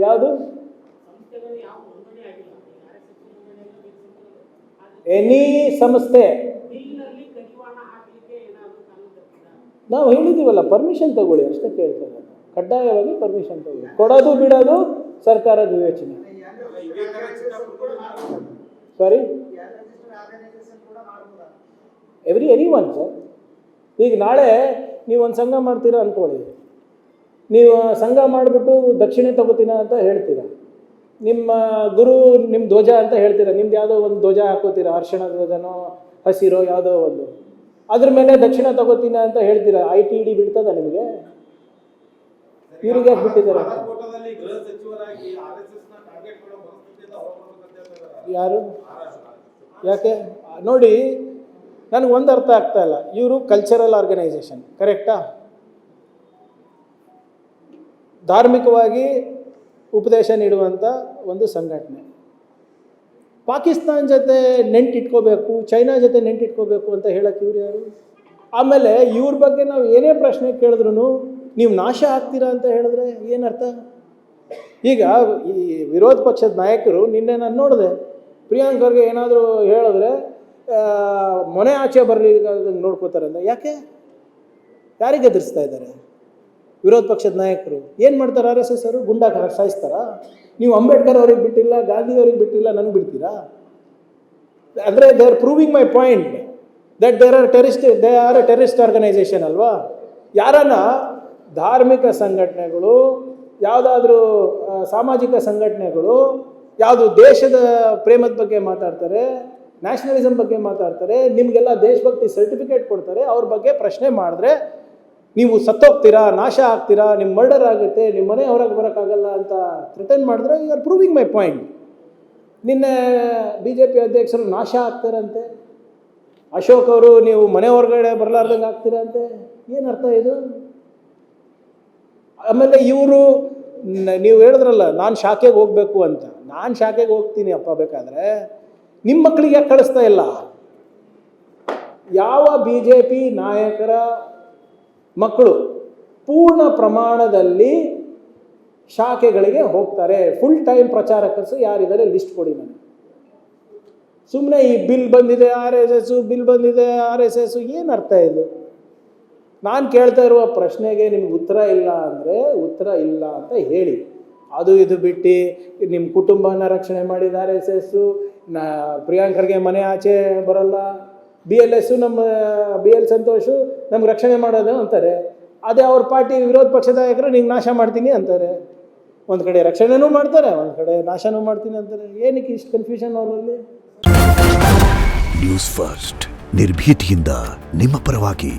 ಯಾವುದು ಎನಿ ಸಂಸ್ಥೆ ನಾವು ಹೇಳಿದ್ದೀವಲ್ಲ, ಪರ್ಮಿಷನ್ ತಗೊಳ್ಳಿ ಅಷ್ಟೇ ಕೇಳ್ತಾರೆ. ಕಡ್ಡಾಯವಾಗಿ ಪರ್ಮಿಷನ್ ತಗೊಳ್ಳಿ. ಕೊಡೋದು ಬಿಡೋದು ಸರ್ಕಾರದ ವಿವೇಚನೆ. ಸಾರಿ, ಎನಿ ಒನ್ ಸರ್. ಈಗ ನಾಳೆ ನೀವು ಒಂದು ಸಂಘ ಮಾಡ್ತೀರಾ ಅಂದ್ಕೊಳ್ಳಿ, ನೀವು ಸಂಘ ಮಾಡಿಬಿಟ್ಟು ದಕ್ಷಿಣೆ ತಗೋತೀನ ಅಂತ ಹೇಳ್ತೀರಾ, ನಿಮ್ಮ ಗುರು ನಿಮ್ಮ ಧ್ವಜ ಅಂತ ಹೇಳ್ತೀರಾ, ನಿಮ್ದು ಯಾವುದೋ ಒಂದು ಧ್ವಜ ಹಾಕೋತೀರಾ, ಅರ್ಶಿಣ ಧ್ವಜನೋ ಹಸಿರೋ ಯಾವುದೋ ಒಂದು, ಅದ್ರ ಮೇಲೆ ದಕ್ಷಿಣ ತಗೋತೀನ ಅಂತ ಹೇಳ್ತೀರಾ. ITD ಬಿಡ್ತದ ನಿಮಗೆ? ಇವ್ರಿಗೆ ಯಾಕೆ ಬಿಟ್ಟಿದ್ದಾರೆ? ಯಾರು? ಯಾಕೆ ನೋಡಿ, ನನಗೆ ಒಂದು ಅರ್ಥ ಆಗ್ತಾ ಇಲ್ಲ. ಇವರು ಕಲ್ಚರಲ್ ಆರ್ಗನೈಸೇಷನ್, ಕರೆಕ್ಟಾ? ಧಾರ್ಮಿಕವಾಗಿ ಉಪದೇಶ ನೀಡುವಂಥ ಒಂದು ಸಂಘಟನೆ. ಪಾಕಿಸ್ತಾನ ಜೊತೆ ನೆಂಟಿಟ್ಕೋಬೇಕು, ಚೈನಾ ಜೊತೆ ನೆಂಟಿಟ್ಕೋಬೇಕು ಅಂತ ಹೇಳಕ್ಕೆ ಇವ್ರು ಯಾರು? ಆಮೇಲೆ ಇವ್ರ ಬಗ್ಗೆ ನಾವು ಏನೇ ಪ್ರಶ್ನೆ ಕೇಳಿದ್ರು ನೀವು ನಾಶ ಆಗ್ತೀರಾ ಅಂತ ಹೇಳಿದ್ರೆ ಏನರ್ಥ? ಈಗ ಈ ವಿರೋಧ ಪಕ್ಷದ ನಾಯಕರು ನಿನ್ನೆ ನಾನು ನೋಡಿದೆ, ಪ್ರಿಯಾಂಕ್ ಖರ್ಗೆ ಏನಾದರೂ ಹೇಳಿದ್ರೆ ಮೊನೆ ಆಚೆ ಬರಲಿ ನೋಡ್ಕೋತಾರೆ ಅಂತ. ಯಾಕೆ? ಯಾರಿಗೆ ಎದುರಿಸ್ತಾ ಇದ್ದಾರೆ ವಿರೋಧ ಪಕ್ಷದ ನಾಯಕರು? ಏನು ಮಾಡ್ತಾರೆ RSS ಅವರು? ಗುಂಡಾ ಸಾಯಿಸ್ತಾರಾ? ನೀವು ಅಂಬೇಡ್ಕರ್ ಅವ್ರಿಗೆ ಬಿಟ್ಟಿಲ್ಲ, ಗಾಂಧಿ ಅವ್ರಿಗೆ ಬಿಟ್ಟಿಲ್ಲ, ನನಗೆ ಬಿಡ್ತೀರಾ? ಅಂದರೆ they are proving my point that they are a terrorist organisation ಅಲ್ವಾ? ಯಾರನ್ನ ಧಾರ್ಮಿಕ ಸಂಘಟನೆಗಳು, ಯಾವುದಾದ್ರೂ ಸಾಮಾಜಿಕ ಸಂಘಟನೆಗಳು ಯಾವುದು ದೇಶದ ಪ್ರೇಮದ ಬಗ್ಗೆ ಮಾತಾಡ್ತಾರೆ, ನ್ಯಾಷನಲಿಸಮ್ ಬಗ್ಗೆ ಮಾತಾಡ್ತಾರೆ, ನಿಮಗೆಲ್ಲ ದೇಶಭಕ್ತಿ ಸರ್ಟಿಫಿಕೇಟ್ ಕೊಡ್ತಾರೆ, ಅವ್ರ ಬಗ್ಗೆ ಪ್ರಶ್ನೆ ಮಾಡಿದ್ರೆ ನೀವು ಸತ್ತೋಗ್ತೀರಾ, ನಾಶ ಆಗ್ತೀರಾ, ನಿಮ್ಮ ಮರ್ಡರ್ ಆಗುತ್ತೆ, ನಿಮ್ಮ ಮನೆ ಹೊರಗೆ ಬರೋಕ್ಕಾಗಲ್ಲ ಅಂತ ಥ್ರೆಟನ್ ಮಾಡಿದ್ರೆ you are proving my point. ನಿನ್ನೆ BJP ಅಧ್ಯಕ್ಷರು ನಾಶ ಆಗ್ತಾರಂತೆ, ಅಶೋಕ್ ಅವರು ನೀವು ಮನೆ ಹೊರಗಡೆ ಬರಲಾರ್ದಂಗೆ ಆಗ್ತೀರಂತೆ. ಏನರ್ಥ ಇದು? ಆಮೇಲೆ ಇವರು ನೀವು ಹೇಳಿದ್ರಲ್ಲ ನಾನು ಶಾಖೆಗೆ ಹೋಗಬೇಕು ಅಂತ. ನಾನು ಶಾಖೆಗೆ ಹೋಗ್ತೀನಿ ಅಪ್ಪ, ಬೇಕಾದರೆ ನಿಮ್ಮ ಮಕ್ಕಳಿಗೆ ಯಾಕೆ ಕಳಿಸ್ತಾ ಇಲ್ಲ? ಯಾವ BJP ನಾಯಕರ ಮಕ್ಕಳು ಪೂರ್ಣ ಪ್ರಮಾಣದಲ್ಲಿ ಶಾಖೆಗಳಿಗೆ ಹೋಗ್ತಾರೆ? ಫುಲ್ ಟೈಮ್ ಪ್ರಚಾರಕರು ಯಾರಿದ್ದಾರೆ ಲಿಸ್ಟ್ ಕೊಡಿ ನನಗೆ. ಸುಮ್ಮನೆ ಈ ಬಿಲ್ ಬಂದಿದೆ RSS, ಬಿಲ್ ಬಂದಿದೆ RSS, ಏನು ಅರ್ಥ ಇದು? ನಾನು ಕೇಳ್ತಾ ಇರುವ ಪ್ರಶ್ನೆಗೆ ನಿಮ್ಗೆ ಉತ್ತರ ಇಲ್ಲ ಅಂದರೆ ಉತ್ತರ ಇಲ್ಲ ಅಂತ ಹೇಳಿ. ಅದು ಇದು ಬಿಟ್ಟು ನಿಮ್ಮ ಕುಟುಂಬನ ರಕ್ಷಣೆ ಮಾಡಿದ RSS, ಪ್ರಿಯಾಂಕ್ ಖರ್ಗೆ ಮನೆ ಆಚೆ ಬರೋಲ್ಲ, BLS ನಮ್ಮ BL ಸಂತೋಷ್ ನಮ್ಗೆ ರಕ್ಷಣೆ ಮಾಡೋದು ಅಂತಾರೆ. ಅದೇ ಅವ್ರ ಪಾರ್ಟಿ ವಿರೋಧ ಪಕ್ಷದ ನಾಯಕರು ನಿಂಗೆ ನಾಶ ಮಾಡ್ತೀನಿ ಅಂತಾರೆ. ಒಂದು ಕಡೆ ರಕ್ಷಣೆನೂ ಮಾಡ್ತಾರೆ, ಒಂದು ಕಡೆ ನಾಶನೂ ಮಾಡ್ತೀನಿ ಅಂತಾರೆ. ಏನಕ್ಕೆ ಇಷ್ಟು ಕನ್ಫ್ಯೂಷನ್ ಅವರಲ್ಲಿ? ನ್ಯೂಸ್ ಫಸ್ಟ್, ನಿರ್ಭೀತಿಯಿಂದ ನಿಮ್ಮ ಪರವಾಗಿ.